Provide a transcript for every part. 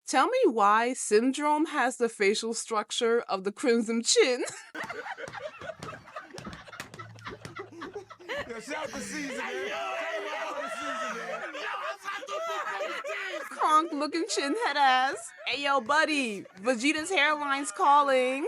Tell me why Syndrome has the facial structure of the Crimson Chin. Yo, shout out to Caesar, man. Kronk looking chin head ass. Hey yo, buddy, Vegeta's hairline's calling.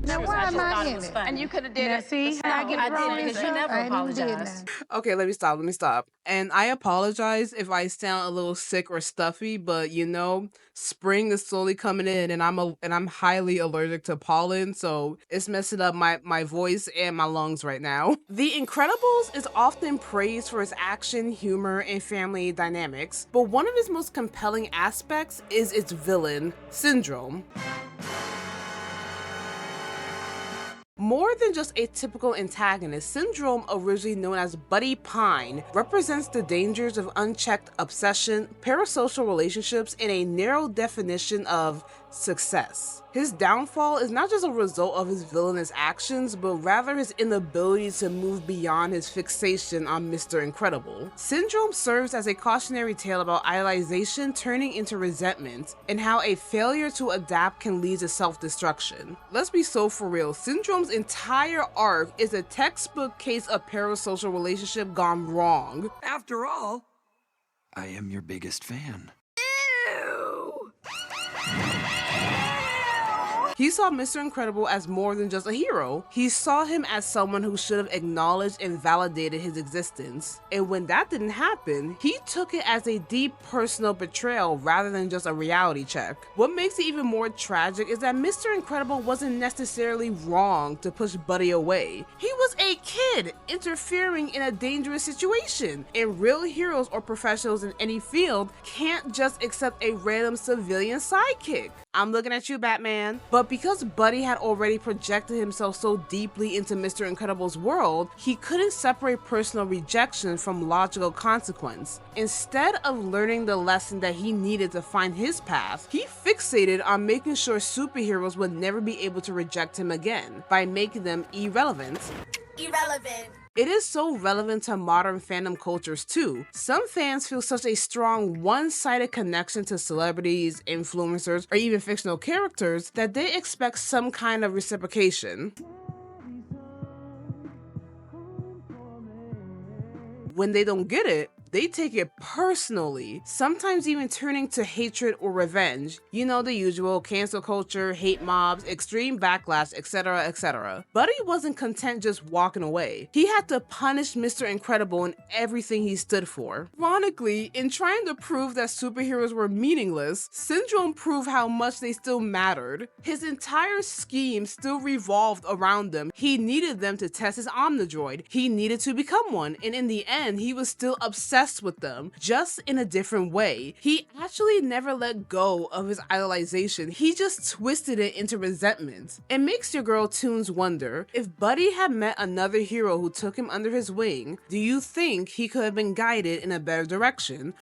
Now why am I in it? And you could have did Now it. see how I get wrong and because you stuff? never I ain't even did apologized. now. Okay, let me stop. And I apologize if I sound a little sick or stuffy, but you know, spring is slowly coming in and I'm highly allergic to pollen, so it's messing up my voice and my lungs right now. The Incredibles is often praised for its action, humor, and family dynamics, but one of its most compelling aspects is its villain, Syndrome. More than just a typical antagonist, Syndrome, originally known as Buddy Pine, represents the dangers of unchecked obsession, parasocial relationships, and a narrow definition of success. His downfall is not just a result of his villainous actions, but rather his inability to move beyond his fixation on Mr. Incredible. Syndrome serves as a cautionary tale about idolization turning into resentment, and how a failure to adapt can lead to self-destruction. Let's be so for real, Syndrome's entire arc is a textbook case of parasocial relationship gone wrong. After all, I am your biggest fan. He saw Mr. Incredible as more than just a hero. He saw him as someone who should have acknowledged and validated his existence. And when that didn't happen, he took it as a deep personal betrayal rather than just a reality check. What makes it even more tragic is that Mr. Incredible wasn't necessarily wrong to push Buddy away. He was a kid interfering in a dangerous situation, and real heroes or professionals in any field can't just accept a random civilian sidekick. I'm looking at you, Batman. But because Buddy had already projected himself so deeply into Mr. Incredible's world, he couldn't separate personal rejection from logical consequence. Instead of learning the lesson that he needed to find his path, he fixated on making sure superheroes would never be able to reject him again by making them irrelevant. It is so relevant to modern fandom cultures too. Some fans feel such a strong one-sided connection to celebrities, influencers, or even fictional characters that they expect some kind of reciprocation. When they don't get it, they take it personally, sometimes even turning to hatred or revenge. You know, the usual: cancel culture, hate mobs, extreme backlash, etc, etc. Buddy wasn't content just walking away. He had to punish Mr. Incredible and everything he stood for. Ironically, in trying to prove that superheroes were meaningless, Syndrome proved how much they still mattered. His entire scheme still revolved around them. He needed them to test his Omnidroid. He needed to become one, and in the end, he was still obsessed with them, just in a different way. He actually never let go of his idolization. He just twisted it into resentment. It makes your girl Toons wonder, if Buddy had met another hero who took him under his wing, do you think he could have been guided in a better direction?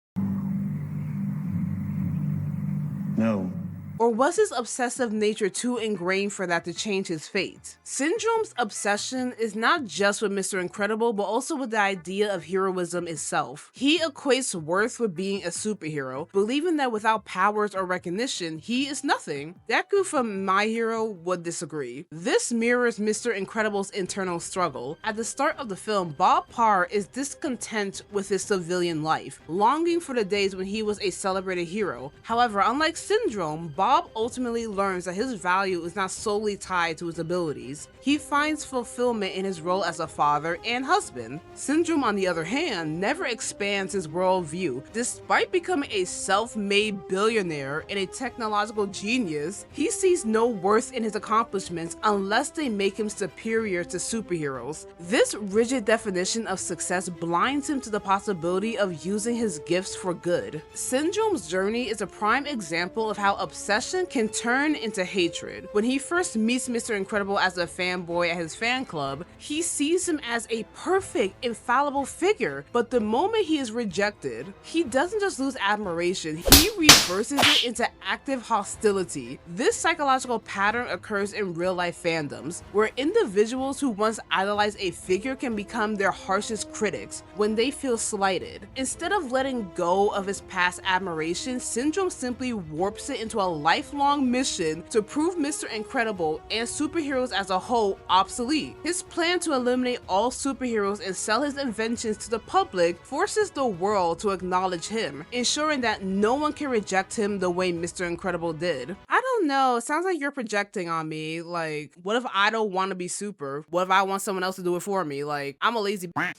No. Or was his obsessive nature too ingrained for that to change his fate? Syndrome's obsession is not just with Mr. Incredible, but also with the idea of heroism itself. He equates worth with being a superhero, believing that without powers or recognition, he is nothing. Deku from My Hero would disagree. This mirrors Mr. Incredible's internal struggle. At the start of the film, Bob Parr is discontent with his civilian life, longing for the days when he was a celebrated hero. However, unlike Syndrome, Bob ultimately learns that his value is not solely tied to his abilities. He finds fulfillment in his role as a father and husband. Syndrome, on the other hand, never expands his worldview. Despite becoming a self-made billionaire and a technological genius, he sees no worth in his accomplishments unless they make him superior to superheroes. This rigid definition of success blinds him to the possibility of using his gifts for good. Syndrome's journey is a prime example of how obsession obsession can turn into hatred. When he first meets Mr. Incredible as a fanboy at his fan club, he sees him as a perfect, infallible figure, but the moment he is rejected, he doesn't just lose admiration, he reverses it into active hostility. This psychological pattern occurs in real-life fandoms, where individuals who once idolized a figure can become their harshest critics when they feel slighted. Instead of letting go of his past admiration, Syndrome simply warps it into a lifelong mission to prove Mr. Incredible and superheroes as a whole obsolete. His plan to eliminate all superheroes and sell his inventions to the public forces the world to acknowledge him, ensuring that no one can reject him the way Mr. Incredible did. I don't know, it sounds like you're projecting on me. Like, what if I don't want to be super? What if I want someone else to do it for me? Like, I'm a lazy Rejected!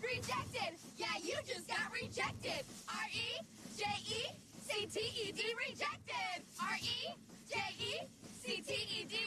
Rejected! Yeah, you just got rejected! R-E-J-E-C-T-E-D rejected! R-E-J-E-C-T-E-D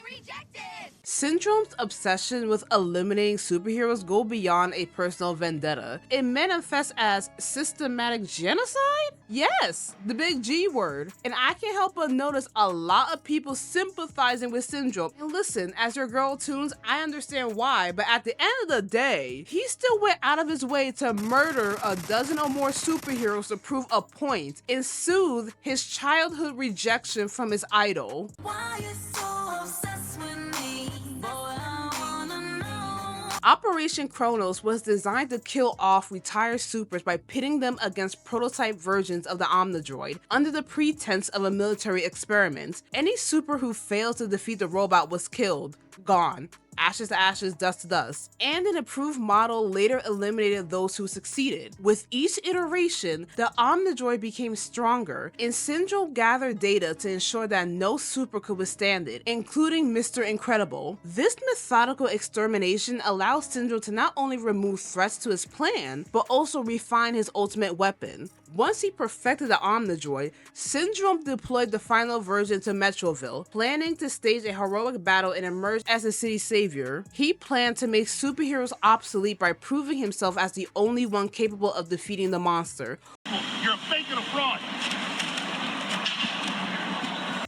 rejected! Syndrome's obsession with eliminating superheroes go beyond a personal vendetta. It manifests as systematic genocide? Yes, the big G word. And I can't help but notice a lot of people sympathizing with Syndrome. And listen, as your girl tunes, I understand why, but at the end of the day, he still went out of his way to murder a dozen or more superheroes to prove a point and soothe his childhood rejection from his idol. Why you so obsessed with me? Boy, I wanna know. Operation Kronos was designed to kill off retired supers by pitting them against prototype versions of the Omnidroid under the pretense of a military experiment. Any super who failed to defeat the robot was killed, gone. Ashes to ashes, dust to dust. And an approved model later eliminated those who succeeded. With each iteration, the Omnidroid became stronger, and Syndrome gathered data to ensure that no super could withstand it, including Mr. Incredible. This methodical extermination allows Syndrome to not only remove threats to his plan, but also refine his ultimate weapon. Once he perfected the Omnidroid, Syndrome deployed the final version to Metroville, planning to stage a heroic battle and emerge as the city's savior. He planned to make superheroes obsolete by proving himself as the only one capable of defeating the monster. You're a fake and a fraud.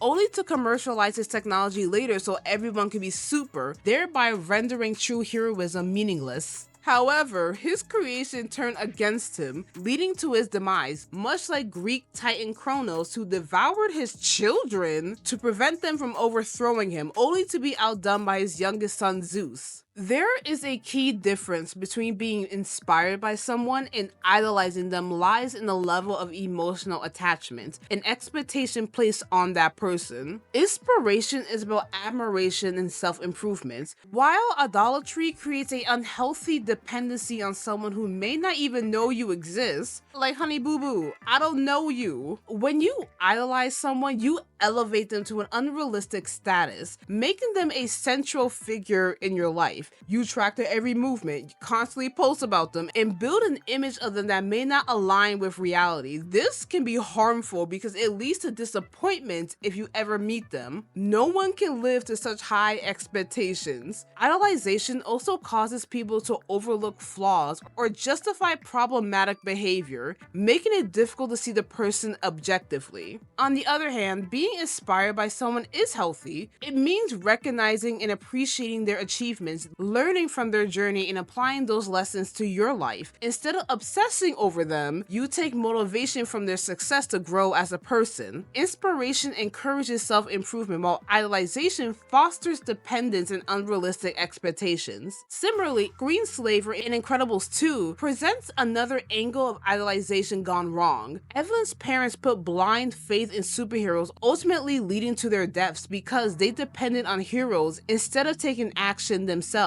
Only to commercialize his technology later so everyone could be super, thereby rendering true heroism meaningless. However, his creation turned against him, leading to his demise, much like Greek titan Kronos, who devoured his children to prevent them from overthrowing him, only to be outdone by his youngest son Zeus. There is a key difference between being inspired by someone and idolizing them lies in the level of emotional attachment and expectation placed on that person. Inspiration is about admiration and self-improvement, while idolatry creates an unhealthy dependency on someone who may not even know you exist. Like, honey boo boo, I don't know you. When you idolize someone, you elevate them to an unrealistic status, making them a central figure in your life. You track their every movement, you constantly post about them, and build an image of them that may not align with reality. This can be harmful because it leads to disappointment if you ever meet them. No one can live to such high expectations. Idolization also causes people to overlook flaws or justify problematic behavior, making it difficult to see the person objectively. On the other hand, being inspired by someone is healthy. It means recognizing and appreciating their achievements, learning from their journey and applying those lessons to your life. Instead of obsessing over them, you take motivation from their success to grow as a person. Inspiration encourages self-improvement, while idolization fosters dependence and unrealistic expectations. Similarly, Green Slaver in Incredibles 2 presents another angle of idolization gone wrong. Evelyn's parents put blind faith in superheroes, ultimately leading to their deaths because they depended on heroes instead of taking action themselves.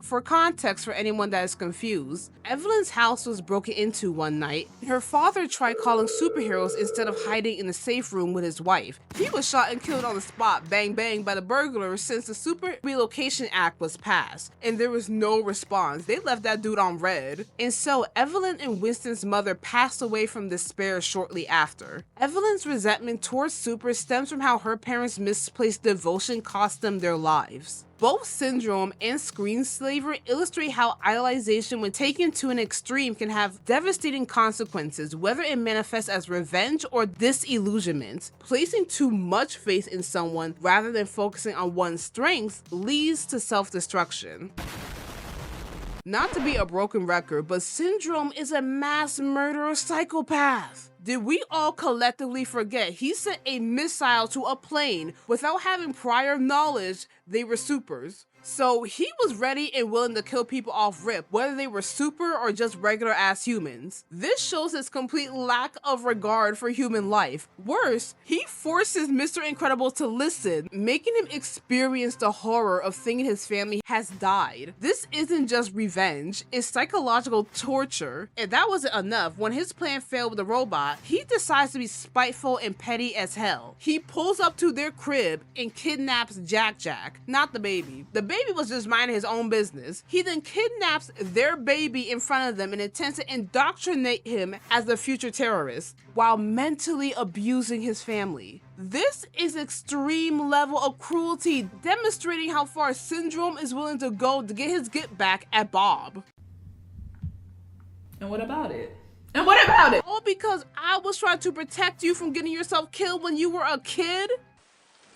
For context for anyone that is confused, Evelyn's house was broken into one night, and her father tried calling superheroes instead of hiding in the safe room with his wife. He was shot and killed on the spot, bang bang, by the burglars since the Super Relocation Act was passed, and there was no response. They left that dude on red. And so Evelyn and Winston's mother passed away from despair shortly after. Evelyn's resentment towards supers stems from how her parents' misplaced devotion cost them their lives. Both Syndrome and Screenslaver illustrate how idolization, when taken to an extreme, can have devastating consequences, whether it manifests as revenge or disillusionment. Placing too much faith in someone rather than focusing on one's strengths leads to self-destruction. Not to be a broken record, but Syndrome is a mass murderer psychopath. Did we all collectively forget he sent a missile to a plane without having prior knowledge they were supers? So he was ready and willing to kill people off rip, whether they were super or just regular ass humans. This shows his complete lack of regard for human life. Worse, he forces Mr. Incredible to listen, making him experience the horror of thinking his family has died. This isn't just revenge, it's psychological torture. If that wasn't enough, when his plan failed with the robot, he decides to be spiteful and petty as hell. He pulls up to their crib and kidnaps Jack, not the baby. The baby was just minding his own business. He then kidnaps their baby in front of them and intends to indoctrinate him as the future terrorist while mentally abusing his family. This is extreme level of cruelty, demonstrating how far Syndrome is willing to go to get his get back at Bob. And what about it? And what about it? All because I was trying to protect you from getting yourself killed when you were a kid?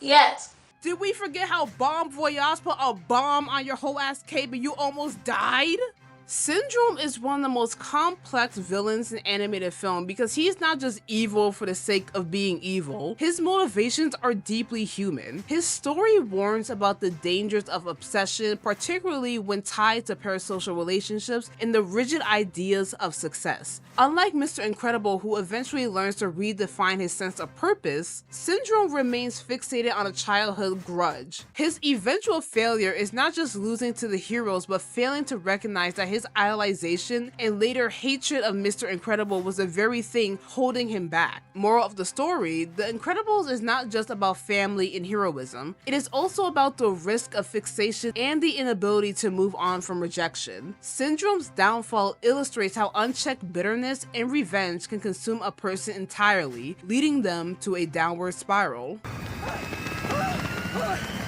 Yes. Did we forget how Bomb Voyage put a bomb on your whole ass cape and you almost died? Syndrome is one of the most complex villains in animated film because he's not just evil for the sake of being evil. His motivations are deeply human. His story warns about the dangers of obsession, particularly when tied to parasocial relationships and the rigid ideas of success. Unlike Mr. Incredible, who eventually learns to redefine his sense of purpose, Syndrome remains fixated on a childhood grudge. His eventual failure is not just losing to the heroes, but failing to recognize that his idolization and later hatred of Mr. Incredible was the very thing holding him back. Moral of the story, The Incredibles is not just about family and heroism. It is also about the risk of fixation and the inability to move on from rejection. Syndrome's downfall illustrates how unchecked bitterness and revenge can consume a person entirely, leading them to a downward spiral.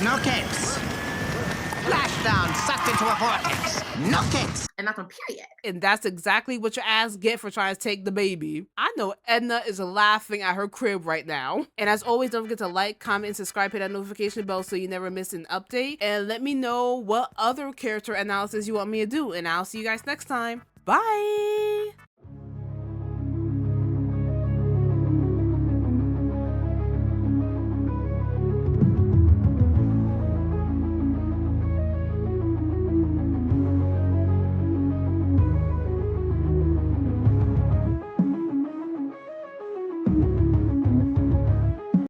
No kicks. Splashdown sucked into a vortex. No kicks. And that's on period. And that's exactly what your ass get for trying to take the baby. I know Edna is laughing at her crib right now. And as always, don't forget to like, comment, and subscribe, hit that notification bell so you never miss an update. And let me know what other character analysis you want me to do. And I'll see you guys next time. Bye!